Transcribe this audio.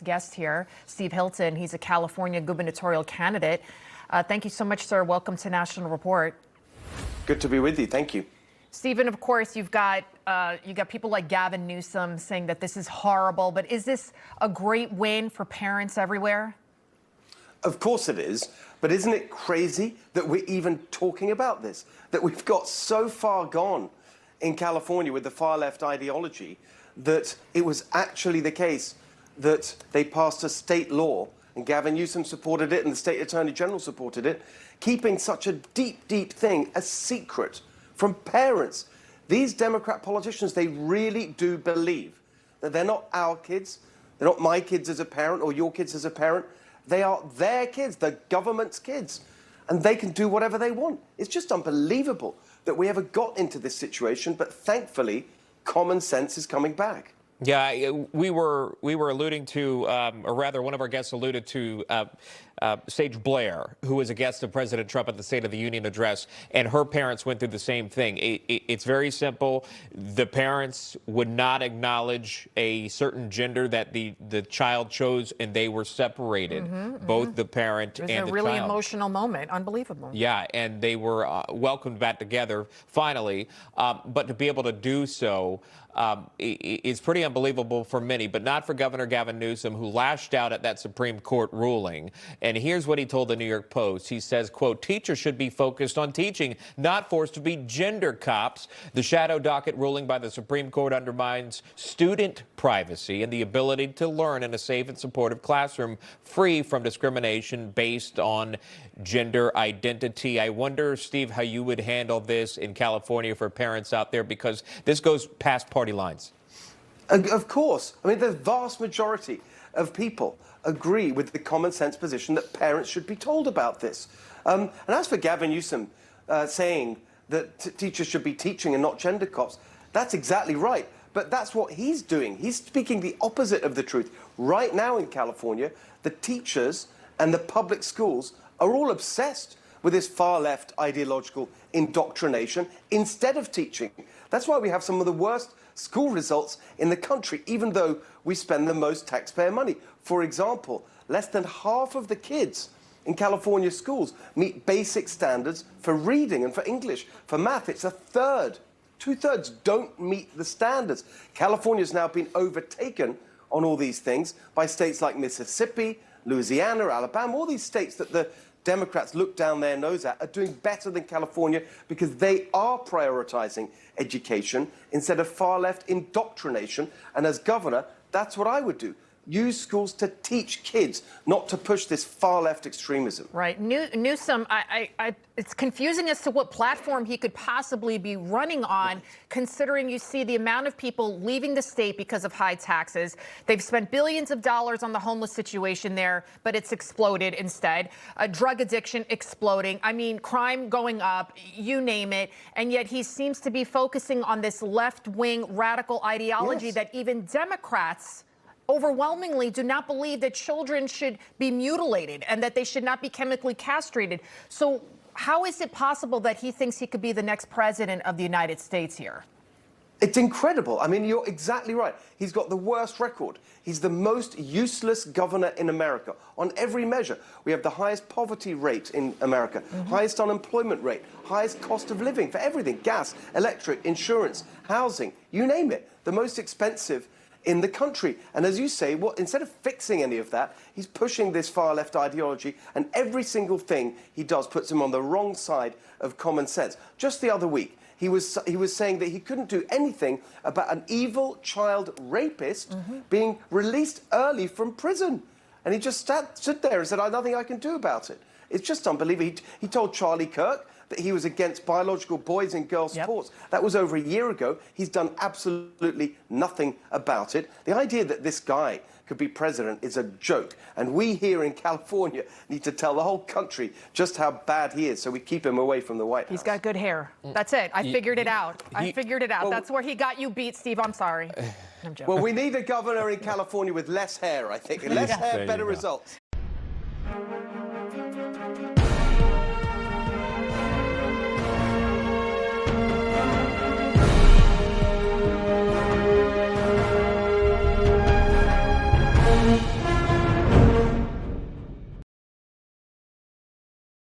Guest here, Steve Hilton. He's a California gubernatorial candidate. Thank you so much, sir. Welcome to National Report. Good to be with you. Thank you. Stephen, of course, you've got people like Gavin Newsom saying that this is horrible, but is this a great win for parents everywhere? Of course it is, but isn't it crazy that we're even talking about this? That we've got so far gone in California with the far-left ideology that it was actually the case that they passed a state law, and Gavin Newsom supported it and the state attorney general supported it, keeping such a deep, deep thing a secret from parents. These Democrat politicians, they really do believe that they're not our kids, they're not my kids as a parent or your kids as a parent. They are their kids, the government's kids, and they can do whatever they want. It's just unbelievable that we ever got into this situation, but thankfully, common sense is coming back. Yeah, we were alluding to, or rather, one of our guests alluded to Sage Blair, who was a guest of President Trump at the State of the Union address, and her parents went through the same thing. It's very simple. The parents would not acknowledge a certain gender that the child chose, and they were separated, both the parent and the child. It was a really emotional moment. Unbelievable. Yeah, and they were welcomed back together, finally. But to be able to do so is pretty unbelievable for many, but not for Governor Gavin Newsom, who lashed out at that Supreme Court ruling. And here's what he told the New York Post. He says, quote, "Teachers should be focused on teaching, not forced to be gender cops. The shadow docket ruling by the Supreme Court undermines student privacy and the ability to learn in a safe and supportive classroom free from discrimination based on gender identity." I wonder, Steve, how you would handle this in California for parents out there, because this goes past party lines. Of course. I mean, the vast majority of people agree with the common sense position that parents should be told about this. And as for Gavin Newsom saying that teachers should be teaching and not gender cops, that's exactly right. But that's what he's doing. He's speaking the opposite of the truth. Right now in California, the teachers and the public schools are all obsessed with this far-left ideological indoctrination instead of teaching. That's why we have some of the worst school results in the country, even though we spend the most taxpayer money. For example, less than half of the kids in California schools meet basic standards for reading and for English. For math, it's a third. Two-thirds don't meet the standards. California's now been overtaken on all these things by states like Mississippi, Louisiana, Alabama. All these states that the Democrats look down their nose at are doing better than California because they are prioritizing education instead of far-left indoctrination. And as governor, that's what I would do. Use schools to teach kids, not to push this far-left extremism. Right. Newsom, it's confusing as to what platform he could possibly be running on, considering you see the amount of people leaving the state because of high taxes. They've spent billions of dollars on the homeless situation there, but it's exploded instead. Drug addiction exploding. I mean, crime going up, you name it. And yet he seems to be focusing on this left-wing radical ideology that even Democrats overwhelmingly do not believe that children should be mutilated and that they should not be chemically castrated. So how is it possible that he thinks he could be the next president of the United States here? It's incredible. I mean, you're exactly right. He's got the worst record. He's the most useless governor in America on every measure. We have the highest poverty rate in America, highest unemployment rate, highest cost of living for everything, gas, electric, insurance, housing, you name it, the most expensive in the country. And as you say, instead of fixing any of that, he's pushing this far-left ideology, and every single thing he does puts him on the wrong side of common sense. Just the other week, he was saying that he couldn't do anything about an evil child rapist being released early from prison. And he just stood there and said, "I nothing I can do about it." It's just unbelievable. He told Charlie Kirk that he was against biological boys and girls sports. That was over a year ago. He's done absolutely nothing about it. The idea that this guy could be president is a joke. And we here in California need to tell the whole country just how bad he is, so we keep him away from the White House. He's got good hair. That's it. I figured it out. I figured it out. That's where he got you beat, Steve. I'm sorry. I'm joking. Well, we need a governor in California with less hair, I think. Less hair, better results.